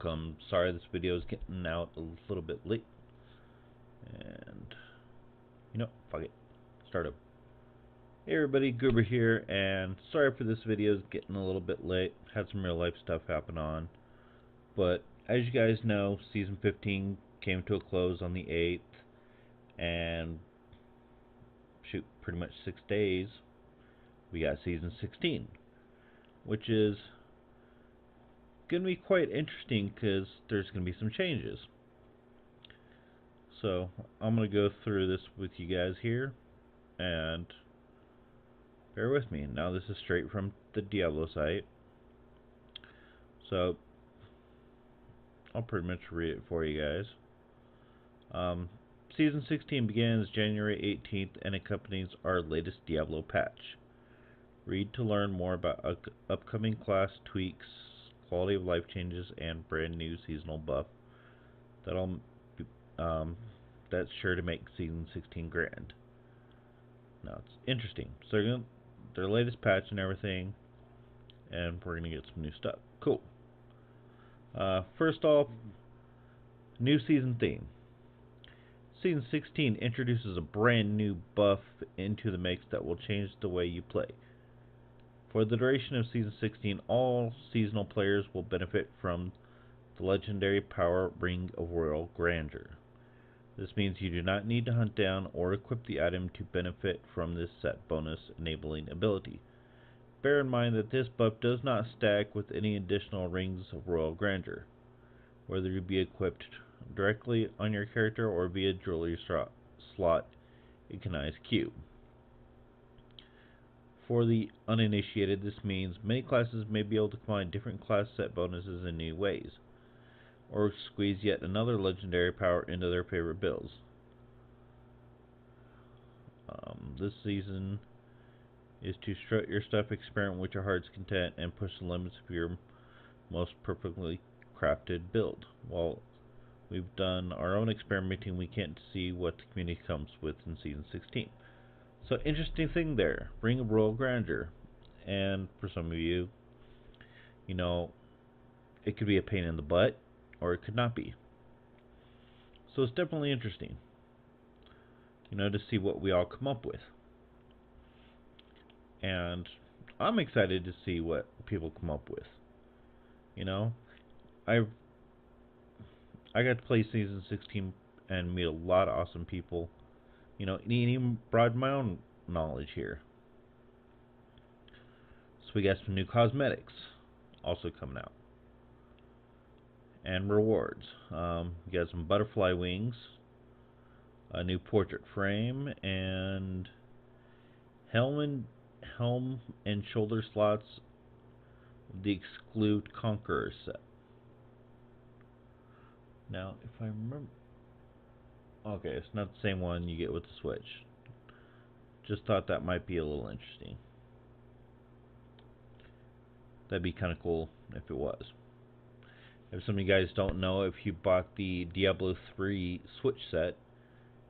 welcome. Sorry this video is getting out a little bit late. And, fuck it. Start up. Hey everybody, Goober here, and sorry for this video is getting a little bit late. Had some real life stuff happen on. But, as you guys know, Season 15 came to a close on the 8th. And, pretty much 6 days, we got Season 16. Which is going to be quite interesting because there's going to be some changes. So I'm going to go through this with you guys here, and bear with me. Now this is straight from the Diablo site, so I'll pretty much read it for you guys. Season 16 begins January 18th and accompanies our latest Diablo patch. Read to learn more about upcoming class tweaks, quality of life changes, and brand new seasonal buff that's sure to make Season 16 grand. Now it's interesting. So their latest patch and everything, and we're gonna get some new stuff. Cool. First off, new season theme. Season 16 introduces a brand new buff into the mix that will change the way you play. For the duration of Season 16, all seasonal players will benefit from the legendary power Ring of Royal Grandeur. This means you do not need to hunt down or equip the item to benefit from this set bonus enabling ability. Bear in mind that this buff does not stack with any additional Rings of Royal Grandeur, whether you be equipped directly on your character or via jewelry slot in Kanai's queue. For the uninitiated, this means many classes may be able to combine different class set bonuses in new ways, or squeeze yet another legendary power into their favorite builds. This season is to strut your stuff, experiment with your heart's content, and push the limits of your most perfectly crafted build. While we've done our own experimenting, we can't see what the community comes with in Season 16. So, interesting thing there, Ring of Royal Grandeur. And for some of you, it could be a pain in the butt, or it could not be. So it's definitely interesting, to see what we all come up with. And I'm excited to see what people come up with. I got to play Season 16 and meet a lot of awesome people. And even broaden my own knowledge here. So we got some new cosmetics also coming out. And rewards. We got some butterfly wings, a new portrait frame, and helm and shoulder slots of the Exclude Conqueror set. Now, if I remember... Okay, it's not the same one you get with the Switch. Just thought that might be a little interesting. That'd be kind of cool if it was. If some of you guys don't know, if you bought the Diablo 3 Switch set,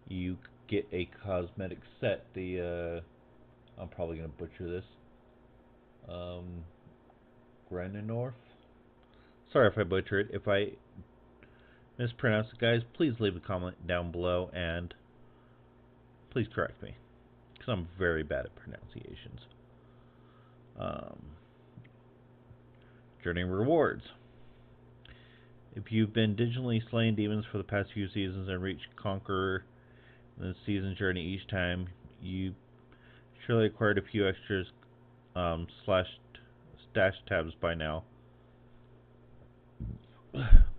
you get a cosmetic set. I'm probably going to butcher this. Granenorf? Sorry if I butcher it. If I mispronounce it, guys, please leave a comment down below and please correct me, because I'm very bad at pronunciations. Journey rewards. If you've been digitally slaying demons for the past few seasons and reached Conqueror in the season journey each time, you surely acquired a few extras stash tabs by now.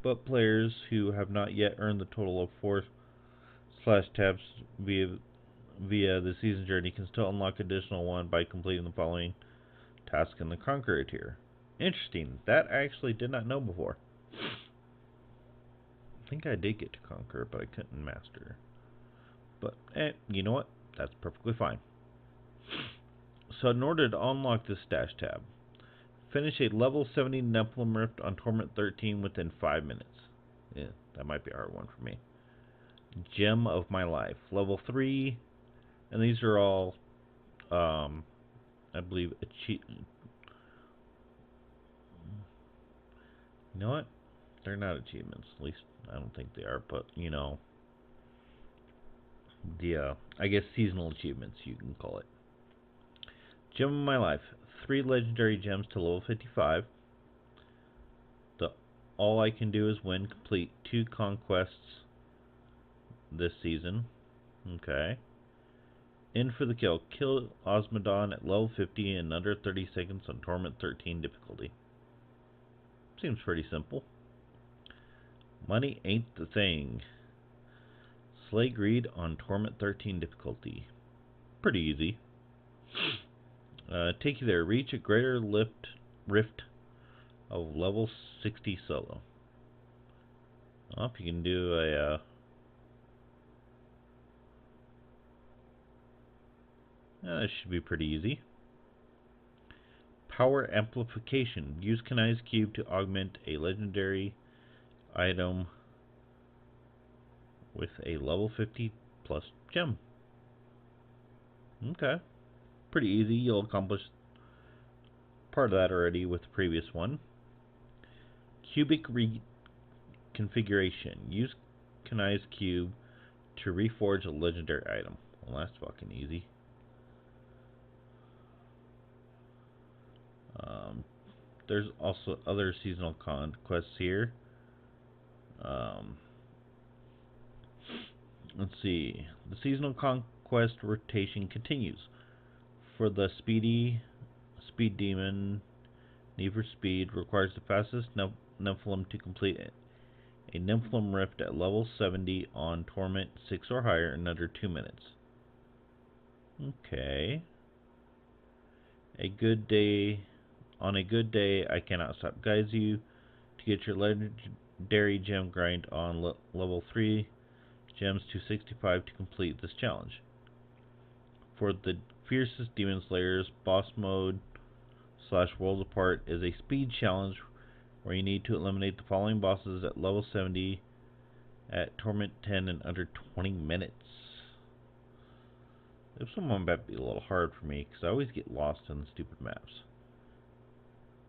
But players who have not yet earned the total of 4 slash tabs via the season journey can still unlock additional one by completing the following task in the Conqueror tier. Interesting. That I actually did not know before. I think I did get to Conqueror, but I couldn't master. But, you know what? That's perfectly fine. So in order to unlock this stash tab, finish a level 70 Nephilim Rift on Torment 13 within 5 minutes. Yeah, that might be a hard one for me. Gem of my life. Level 3, and these are all, I believe, you know what? they're not achievements. At least I don't think they are. But you know, the I guess seasonal achievements you can call it. Gem of my life: 3 legendary gems to level 55. The all I can do is win. Complete 2 conquests this season. Okay. In for the kill. Kill Osmodon at level 50 in under 30 seconds on Torment 13 difficulty. Seems pretty simple. Money ain't the thing. Slay Greed on Torment 13 difficulty. Pretty easy. Take you there. Reach a greater rift of level 60 solo. Well, if you can do a that should be pretty easy. Power Amplification. Use Kanai's Cube to augment a legendary item with a level 50 plus gem. Okay. Pretty easy. You'll accomplish part of that already with the previous one. Cubic Reconfiguration. Use Kanai's Cube to reforge a legendary item. Well, that's fucking easy. There's also other seasonal conquests here. Let's see. The seasonal conquest rotation continues. For the speed demon, Need for Speed requires the fastest Nephilim to complete a Nephilim Rift at level 70 on Torment 6 or higher in under 2 minutes. Okay. On a good day, I cannot stop guides you to get your legendary gem grind on level 3 gems to 65 to complete this challenge. For the fiercest demon slayers, boss mode / worlds apart is a speed challenge where you need to eliminate the following bosses at level 70 at Torment 10 in under 20 minutes. This one might be a little hard for me because I always get lost in the stupid maps,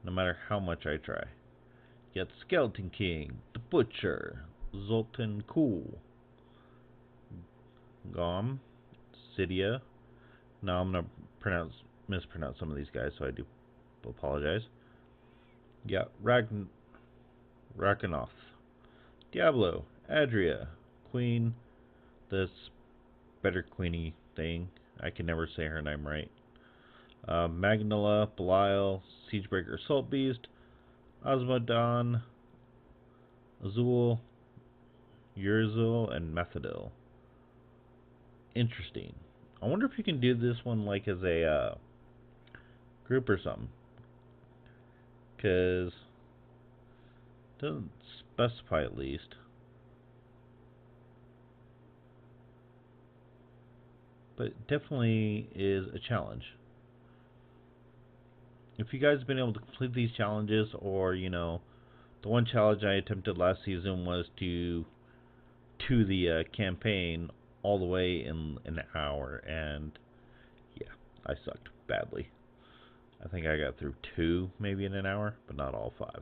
no matter how much I try. Yet Skeleton King, the Butcher, Zoltan Cool, Gom, Cydia. Now I'm gonna mispronounce some of these guys, so I do apologize. Yeah, Rakanoth, Diablo, Adria, Queen, this better Queenie thing. I can never say her name right. Magnula, Belial, Siegebreaker, Salt Beast, Osmodon, Azul, Urzul, and Methodil. Interesting. I wonder if you can do this one like as a group or something. Because it doesn't specify at least. But it definitely is a challenge. If you guys have been able to complete these challenges, or you know, the one challenge I attempted last season was to the campaign all the way in an hour, and yeah, I sucked badly. I think I got through 2 maybe in an hour, but not all 5.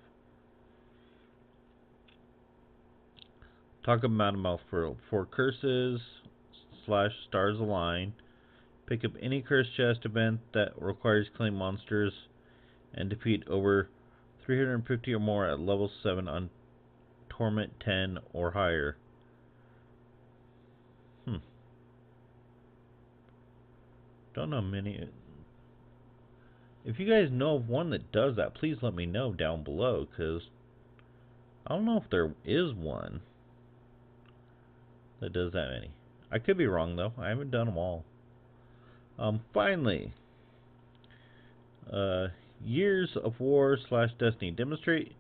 Talk about a mouthful. For curses / stars align, pick up any curse chest event that requires killing monsters and defeat over 350 or more at level 7 on Torment 10 or higher. Don't know many. If you guys know of one that does that, please let me know down below, because I don't know if there is one that does that many. I could be wrong, though. I haven't done them all. Finally, Years of War / Destiny. Demonstrate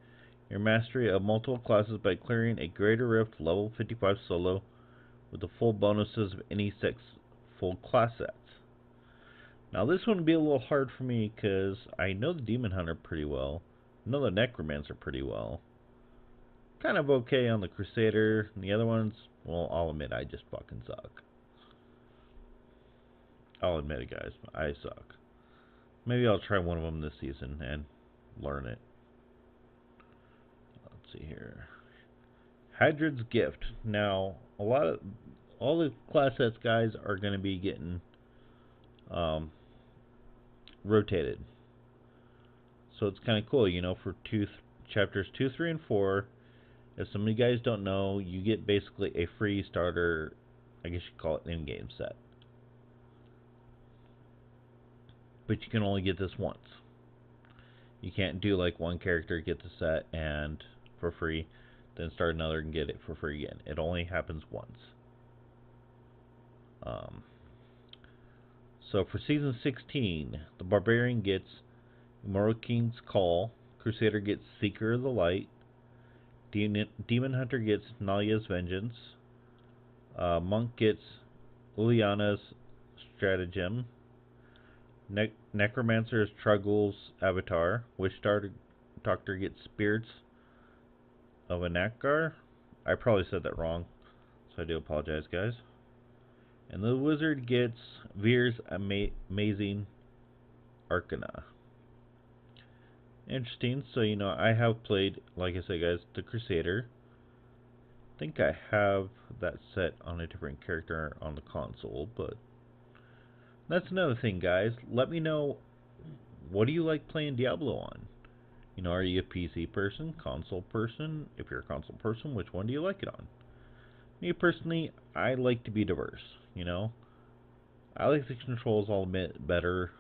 your mastery of multiple classes by clearing a Greater Rift level 55 solo with the full bonuses of any 6 full class sets. Now this one would be a little hard for me because I know the Demon Hunter pretty well. I know the Necromancer pretty well. Kind of okay on the Crusader. And the other ones, well, I'll admit I just fucking suck. I'll admit it, guys. I suck. Maybe I'll try one of them this season and learn it. Let's see here. Hadrid's Gift. Now, all the class sets guys are going to be getting um, rotated. So it's kind of cool, for chapters 2, 3, and 4. If some of you guys don't know, you get basically a free starter, I guess you could call it in-game set. But you can only get this once. You can't do like one character, get the set and for free, then start another and get it for free again. It only happens once. Um, so for Season 16, the Barbarian gets Moroking's Call, Crusader gets Seeker of the Light, Demon Hunter gets Nalia's Vengeance, Monk gets Uliana's Stratagem, Necromancer is Trugul's Avatar, Witch Doctor gets Spirits of Anakgar. I probably said that wrong, so I do apologize, guys. And the Wizard gets Veer's Amazing Arcana. Interesting. So, I have played, like I said, guys, the Crusader. I think I have that set on a different character on the console, but that's another thing, guys. Let me know, what do you like playing Diablo on? Are you a PC person, console person? If you're a console person, which one do you like it on? Me personally, I like to be diverse. I like the controls all a bit better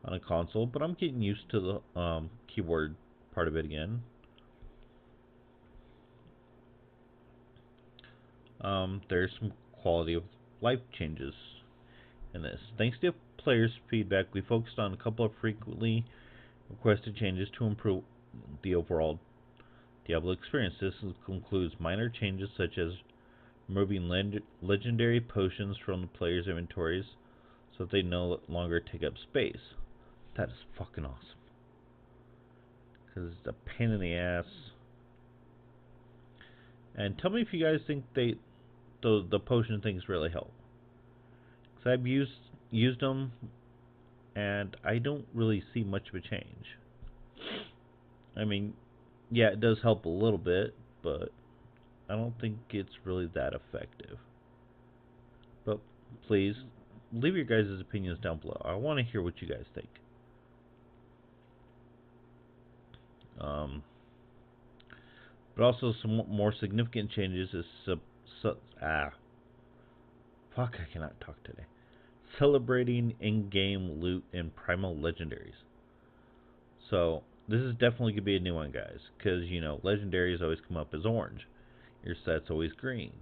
on a console, but I'm getting used to the keyboard part of it again. There's some quality of life changes in this. Thanks to players' feedback, we focused on a couple of frequently requested changes to improve the overall Diablo experience. This includes minor changes such as removing legendary potions from the players' inventories so that they no longer take up space. That is fucking awesome. Because it's a pain in the ass. And tell me if you guys think the potion things really help. Because I've used them, and I don't really see much of a change. I mean, yeah, it does help a little bit, but I don't think it's really that effective. But please, leave your guys' opinions down below. I want to hear what you guys think. But also some more significant changes is fuck, I cannot talk today. Celebrating in-game loot and primal legendaries. So this is definitely gonna be a new one, guys, because legendaries always come up as orange. Your set's always green.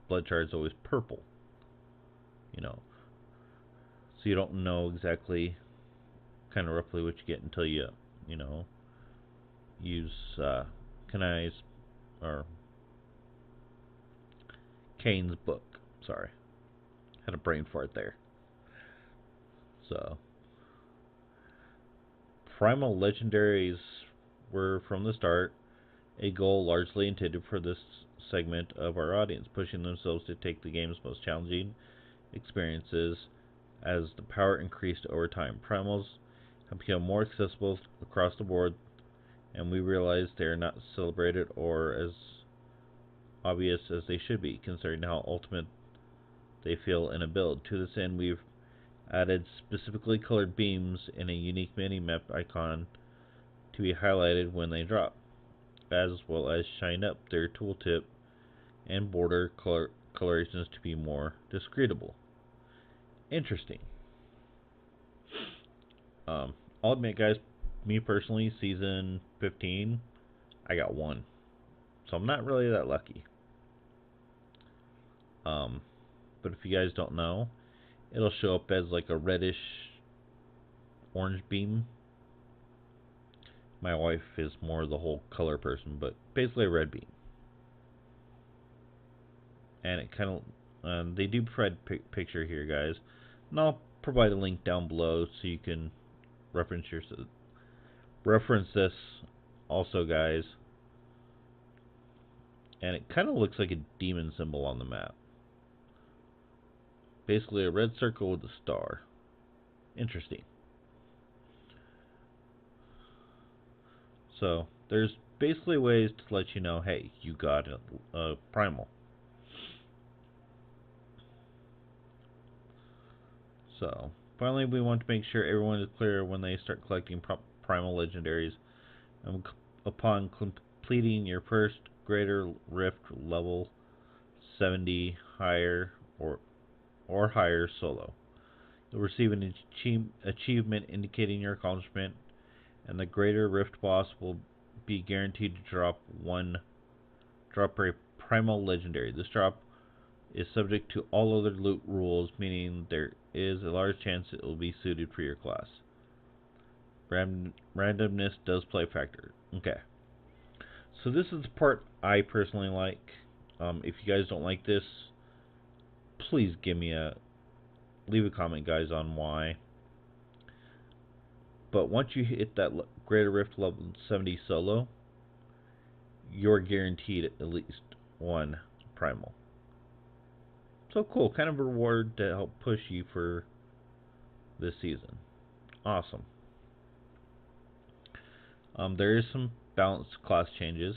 Blood shard's always purple. So you don't know exactly, kind of roughly what you get until you use Kanai's or Kane's book. Sorry, had a brain fart there. So primal legendaries were from the start a goal largely intended for this segment of our audience, pushing themselves to take the game's most challenging experiences as the power increased over time. Primals have become more accessible across the board, and we realize they are not celebrated or as obvious as they should be, considering how ultimate they feel in a build. To this end, we've added specifically colored beams in a unique mini-map icon to be highlighted when they drop, as well as shine up their tooltip and border colorations to be more discreditable. Interesting. I'll admit, guys, me personally, Season 15, I got one. So I'm not really that lucky. But if you guys don't know, it'll show up as like a reddish orange beam. My wife is more the whole color person, but basically a red beam. And it kind of, they do provide picture here, guys. And I'll provide a link down below so you can reference this also, guys. And it kind of looks like a demon symbol on the map. Basically a red circle with a star. Interesting. So there's basically ways to let you know, hey, you got a primal. So, finally, we want to make sure everyone is clear when they start collecting primal legendaries. Um, Upon completing your first Greater Rift level 70 higher or higher solo, you'll receive an achievement indicating your accomplishment, and the Greater Rift boss will be guaranteed to drop a primal legendary. This drop is subject to all other loot rules, meaning there is a large chance it will be suited for your class. Randomness does play a factor. Okay. So this is the part I personally like. If you guys don't like this, please leave a comment, guys, on why. But once you hit that Greater Rift level 70 solo, you're guaranteed at least one primal. So cool, kind of a reward to help push you for this season. Awesome. There is some balanced class changes.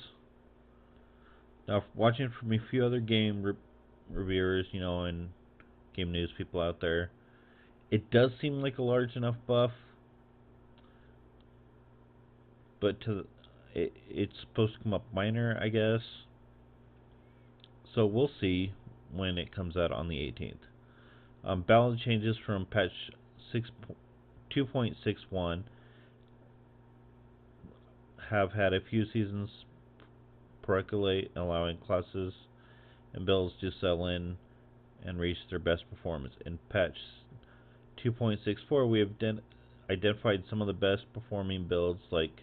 Now, watching from a few other game reviewers, and game news people out there, it does seem like a large enough buff, but it's supposed to come up minor, I guess. So we'll see when it comes out on the 18th. Balance changes from patch 2.61 have had a few seasons percolate, allowing classes and builds to settle in and reach their best performance. In patch 2.64, we have identified some of the best performing builds like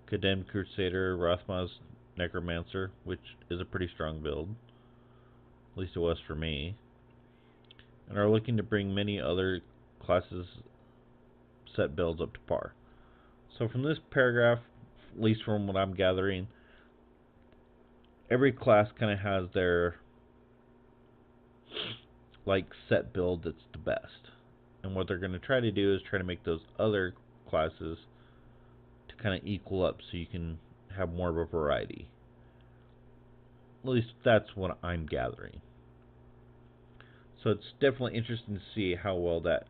Condemned Crusader, Rothma's Necromancer, which is a pretty strong build, at least it was for me, and are looking to bring many other classes set builds up to par. So from this paragraph, at least from what I'm gathering, every class kind of has their set build that's the best. And what they're going to try to do is try to make those other classes to kind of equal up so you can have more of a variety. At least that's what I'm gathering. So it's definitely interesting to see how well that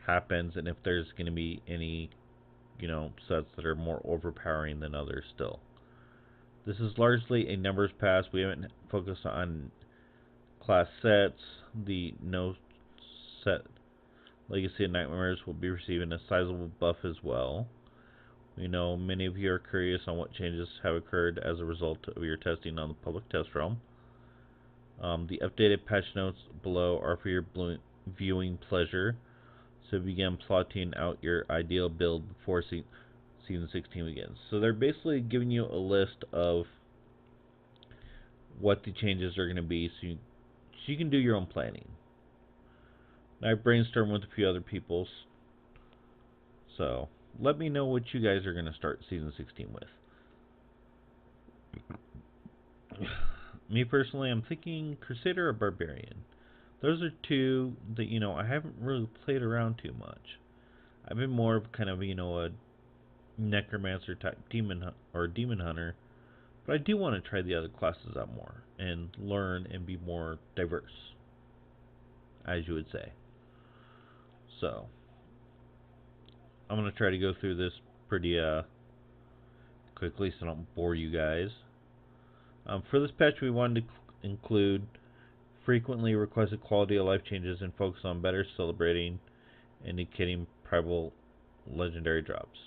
happens, and if there's going to be any, sets that are more overpowering than others still. This is largely a numbers pass. We haven't focused on class sets. The no set Legacy of Nightmares will be receiving a sizable buff as well. We know many of you are curious on what changes have occurred as a result of your testing on the public test realm. The updated patch notes below are for your viewing pleasure, so begin plotting out your ideal build before Season 16 begins. So they're basically giving you a list of what the changes are going to be, so you can do your own planning. And I brainstormed with a few other people, so let me know what you guys are going to start Season 16 with. Me personally, I'm thinking Crusader or Barbarian. Those are two that, I haven't really played around too much. I've been more of kind of, a Necromancer type demon hunter, but I do want to try the other classes out more and learn and be more diverse, as you would say. So, I'm going to try to go through this pretty quickly so I don't bore you guys. For this patch, we wanted to include frequently requested quality of life changes and focus on better celebrating and indicating primal legendary drops.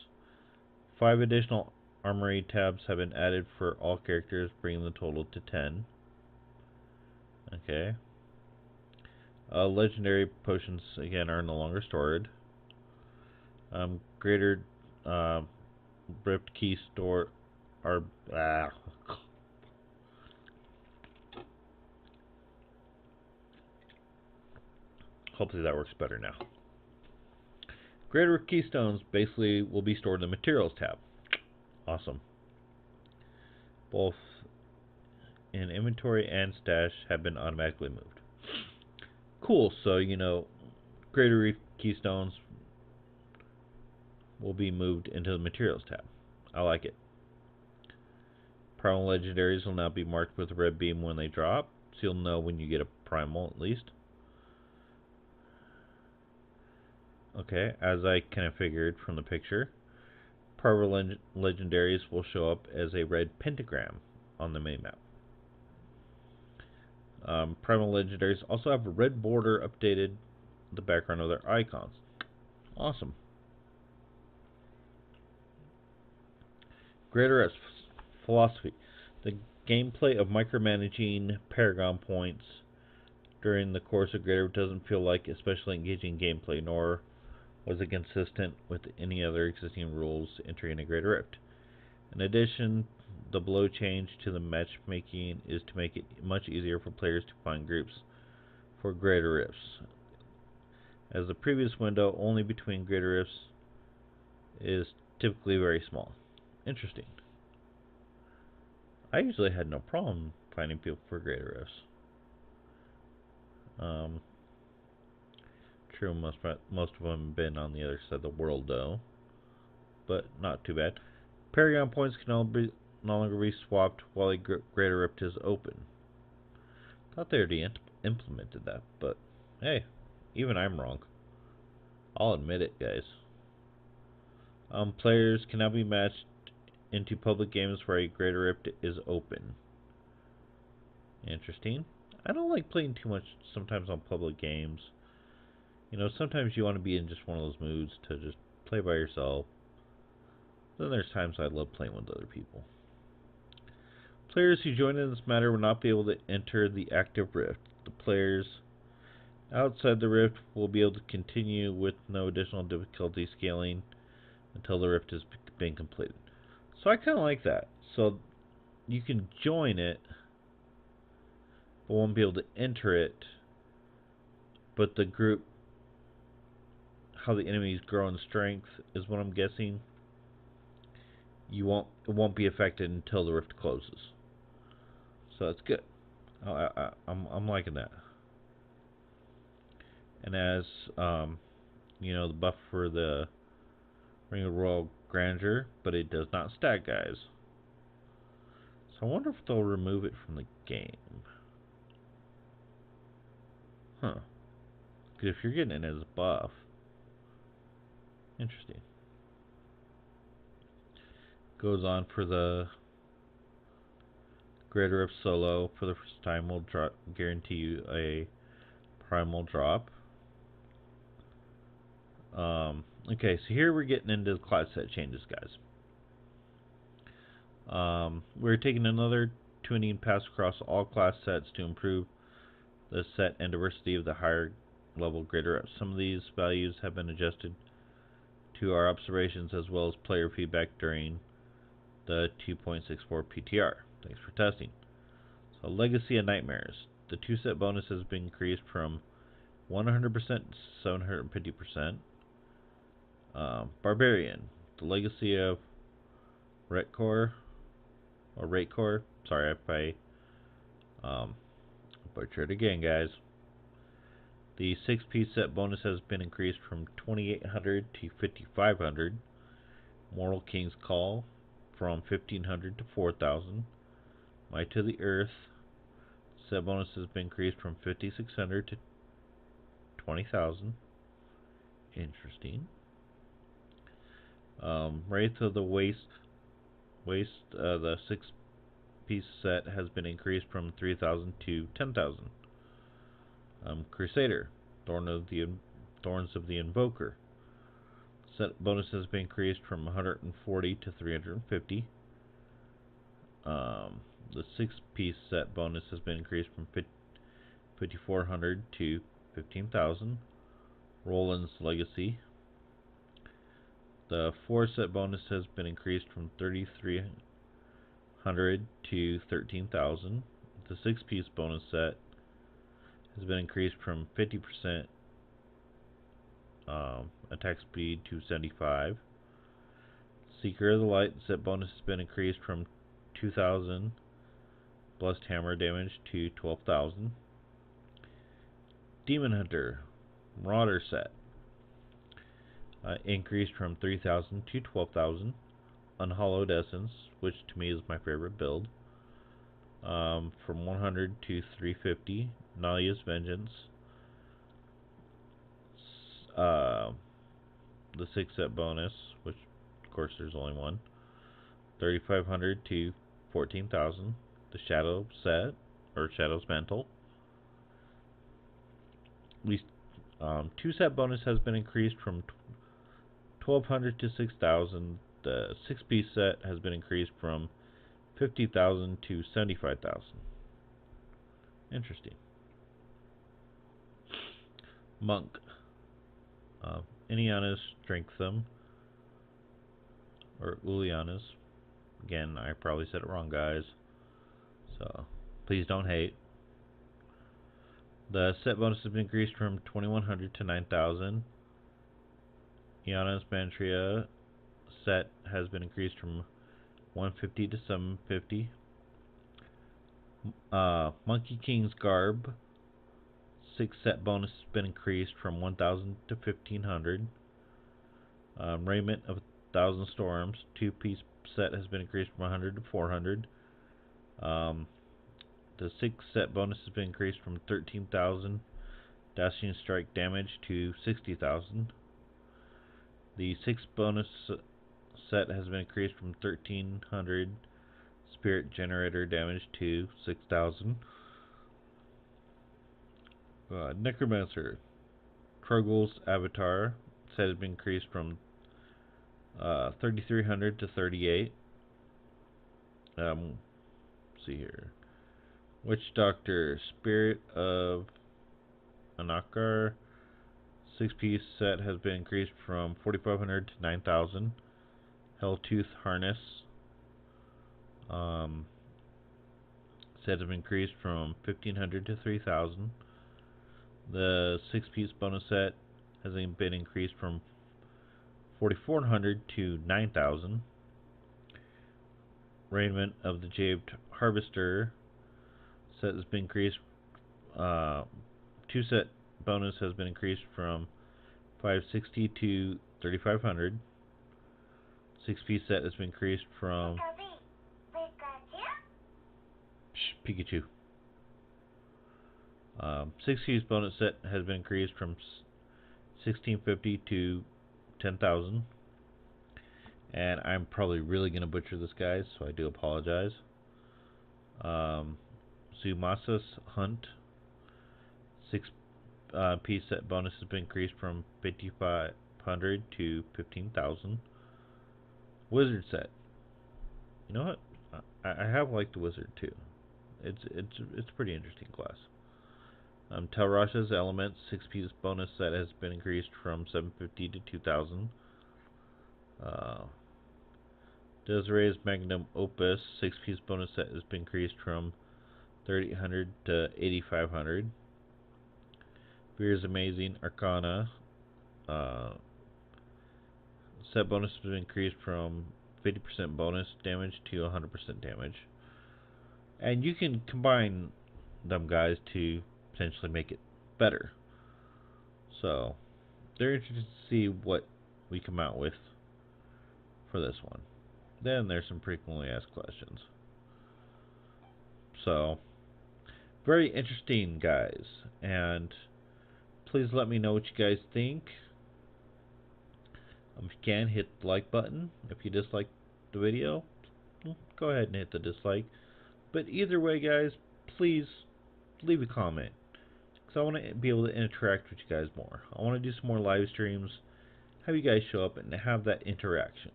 5 additional armory tabs have been added for all characters, bringing the total to 10. Okay. Legendary potions, again, are no longer stored. Greater Rift key store are... Hopefully that works better now. Greater keystones basically will be stored in the materials tab. Awesome. Both in inventory and stash have been automatically moved. Cool, so greater keystones will be moved into the materials tab. I like it. Primal legendaries will now be marked with a red beam when they drop, so you'll know when you get a primal at least. Okay, as I kind of figured from the picture, Primal legendaries will show up as a red pentagram on the main map. Primal legendaries also have a red border updated the background of their icons. Awesome. Greater Rift's philosophy. The gameplay of micromanaging Paragon points during the course of Greater Rift doesn't feel like especially engaging gameplay, nor was it consistent with any other existing rules entering a Greater Rift. In addition, the below change to the matchmaking is to make it much easier for players to find groups for Greater Rifts, as the previous window only between Greater Rifts is typically very small. Interesting. I usually had no problem finding people for Greater Rifts. True, most of them have been on the other side of the world, though, but not too bad. Paragon points can no longer be swapped while a Greater Rift is open. Thought they already implemented that, but hey, even I'm wrong. I'll admit it, guys. Players can now be matched into public games where a Greater Rift is open. Interesting. I don't like playing too much sometimes on public games. You know, sometimes you want to be in just one of those moods to just play by yourself. Then there's times I love playing with other people. Players who join in this matter will not be able to enter the active rift. The players outside the rift will be able to continue with no additional difficulty scaling until the rift has been completed. So I kind of like that. So you can join it, but won't be able to enter it. But the group, how the enemies grow in strength is what I'm guessing. It won't be affected until the rift closes. So that's good. I'm liking that. And as you know, the buff for the Ring of Royal Grandeur, but it does not stack, guys. So I wonder if they'll remove it from the game. Huh. Because if you're getting it as a buff, interesting. Goes on for the Greater Rift solo. For the first time, we'll guarantee you a primal drop. Okay, so here we're getting into the class set changes, guys. We're taking another tuning pass across all class sets to improve the set and diversity of the higher level Greater Rift. Some of these values have been adjusted to our observations as well as player feedback during the 2.64 PTR. Thanks for testing. So Legacy of Nightmares. The 2-set bonus has been increased from 100% to 750%. Barbarian. The Legacy of Retcore, or Ratecore. Sorry if I butchered again, guys. The 6-piece set bonus has been increased from 2,800 to 5,500. Mortal King's Call from 1,500 to 4,000. Might to the Earth set bonus has been increased from 5,600 to 20,000. Interesting. Wraith of the Waste, the 6-piece set has been increased from 3,000 to 10,000. Crusader, Thorns of the Invoker. Set bonus has been increased from 140 to 350. The 6-piece set bonus has been increased from 5,400 to 15,000. Roland's Legacy. The 4-set bonus has been increased from 3,300 to 13,000. The 6-piece bonus set has been increased from 50% attack speed to 75. Seeker of the Light set bonus has been increased from 2,000 blessed hammer damage to 12,000. Demon Hunter Marauder set increased from 3,000 to 12,000. Unhallowed Essence, which to me is my favorite build. From 100 to 350, Nalia's Vengeance. Uh, the 6 set bonus, which of course there's only one. 3,500 to 14,000. The Shadow set, or Shadow's Mantle. At least 2 set bonus has been increased from 1,200 to 6,000. The 6 piece set has been increased from 50,000 to 75,000. Interesting. Monk. Iniana's Strengthsome, or Uliana's. Again, I probably said it wrong, guys. So, please don't hate. The set bonus has been increased from 2,100 to 9,000. Iana's Mantria set has been increased from 150 to 750. Monkey King's Garb 6 set bonus has been increased from 1,000 to 1,500. Raiment of 1,000 Storms 2 piece set has been increased from 100 to 400. The 6 set bonus has been increased from 13,000 Dashing Strike damage to 60,000. The 6 bonus set has been increased from 1,300 Spirit Generator damage to 6,000. Necromancer Trogul's Avatar set has been increased from 3,300 to 38. See here. Witch Doctor Spirit of Anakar 6 piece set has been increased from 4,500 to 9,000. Helltooth Harness set has been increased from 1,500 to 3,000. The 6 piece bonus set has been increased from 4,400 to 9,000. Raiment of the Jade Harvester set has been increased. 2 set bonus has been increased from 560 to 3,500. 6 piece set has been increased from Pikachu. 6 piece bonus set has been increased from 1,650 to 10,000. And I'm probably really going to butcher this, guys, so I do apologize. Zumasa's Hunt 6 piece set bonus has been increased from 5,500 to 15,000. Wizard set. You know what? I have liked the Wizard too. It's a pretty interesting class. Telrasha's Elements 6 piece bonus set has been increased from 750 to 2,000. Desiree's Magnum Opus 6 piece bonus set has been increased from 3,800 to 8,500. Veer's Amazing Arcana set bonus has been increased from 50% bonus damage to 100% damage. And you can combine them, guys, to potentially make it better. So, they're interested to see what we come out with for this one. Then there's some frequently asked questions. So, very interesting, guys. And please let me know what you guys think. If you can, hit the like button. If you dislike the video, go ahead and hit the dislike. But either way, guys, please leave a comment, because I want to be able to interact with you guys more. I want to do some more live streams, have you guys show up and have that interaction.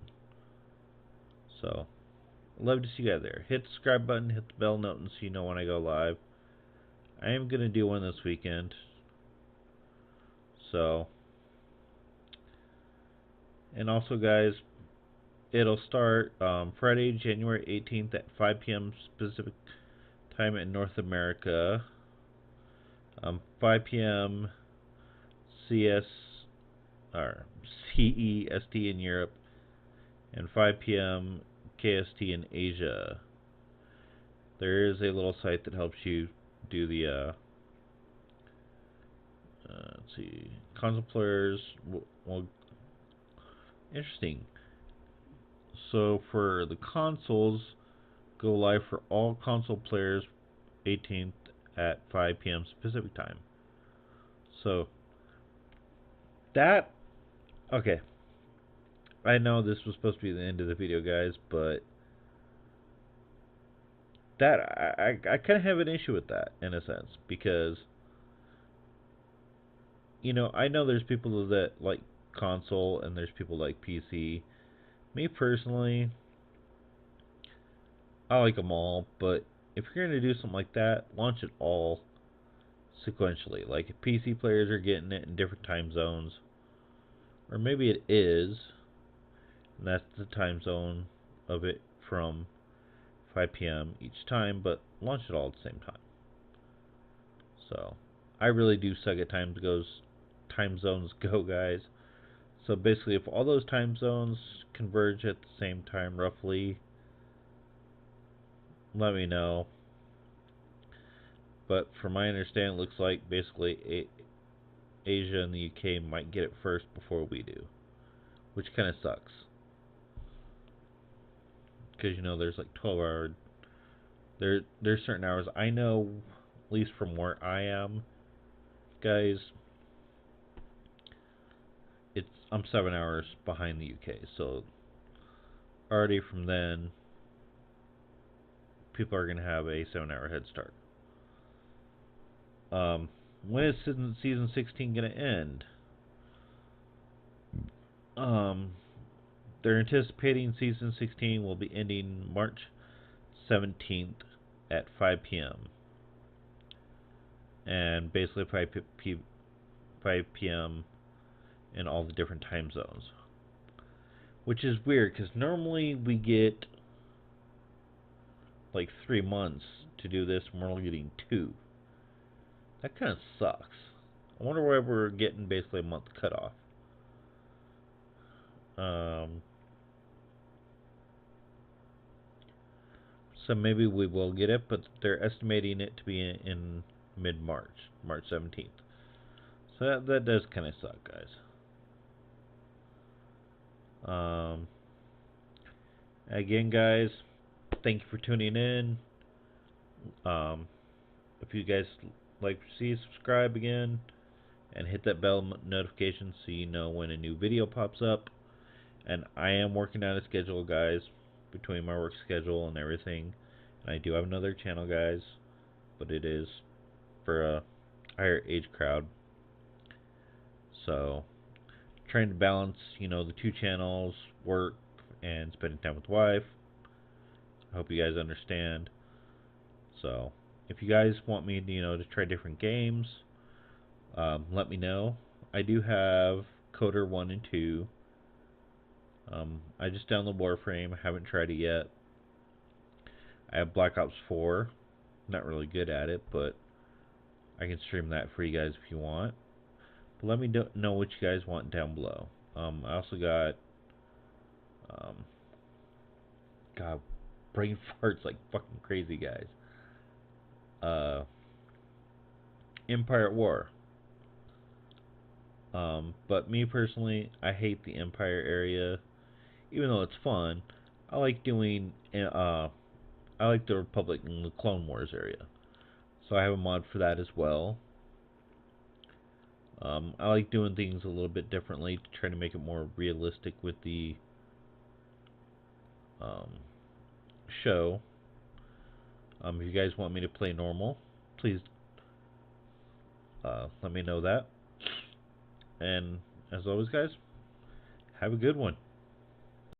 So, I'd love to see you guys there. Hit the subscribe button, hit the bell note, so you know when I go live. I am going to do one this weekend. So, and also, guys, it'll start Friday, January 18th at 5 p.m. Pacific time in North America. 5 p.m. CS or CEST in Europe, and 5 p.m. KST in Asia. There is a little site that helps you do the let's see, console players. Well, interesting. So for the consoles, go live for all console players 18th at 5 p.m. Pacific time. So that, okay. I know this was supposed to be the end of the video, guys, but that I kind of have an issue with that in a sense because I know there's people that like console and there's people like PC. Me personally, I like them all, but if you're gonna do something like that, launch it all sequentially. Like if PC players are getting it in different time zones, or maybe it is, and that's the time zone of it from 5 p.m. each time, but launch it all at the same time. So I really do suck at time zones go, guys. So basically, if all those time zones converge at the same time, roughly, let me know. But from my understanding, it looks like basically Asia and the UK might get it first before we do, which kind of sucks. Because there's like 12-hour. There's certain hours I know, at least from where I am, guys. I'm 7 hours behind the UK, so already from then, people are gonna have a 7-hour head start. When is season 16 gonna end? Um, they're anticipating season 16 will be ending March 17th at 5 p.m. and basically 5 p.m. in all the different time zones, which is weird because normally we get like 3 months to do this, and we're only getting 2. That kind of sucks. I wonder why we're getting basically a month cutoff. Um, so maybe we will get it, but they're estimating it to be in mid-March, March 17th. So that does kind of suck, guys. Again, guys, thank you for tuning in. If you guys like to see, subscribe again and hit that bell notification so you know when a new video pops up. And I am working on a schedule, guys, between my work schedule and everything. And I do have another channel, guys, but it is for a higher age crowd. So, trying to balance, the 2 channels, work, and spending time with the wife. I hope you guys understand. So, if you guys want me, to try different games, let me know. I do have Coder 1 and 2. I just downloaded Warframe. I haven't tried it yet. I have Black Ops 4. Not really good at it, but I can stream that for you guys if you want. But let me know what you guys want down below. I also got, God, brain farts like fucking crazy, guys. Empire at War. But me personally, I hate the Empire area. Even though it's fun, I like doing, I like the Republic and the Clone Wars area. So I have a mod for that as well. I like doing things a little bit differently to try to make it more realistic with the show. If you guys want me to play normal, please let me know that. And as always, guys, have a good one.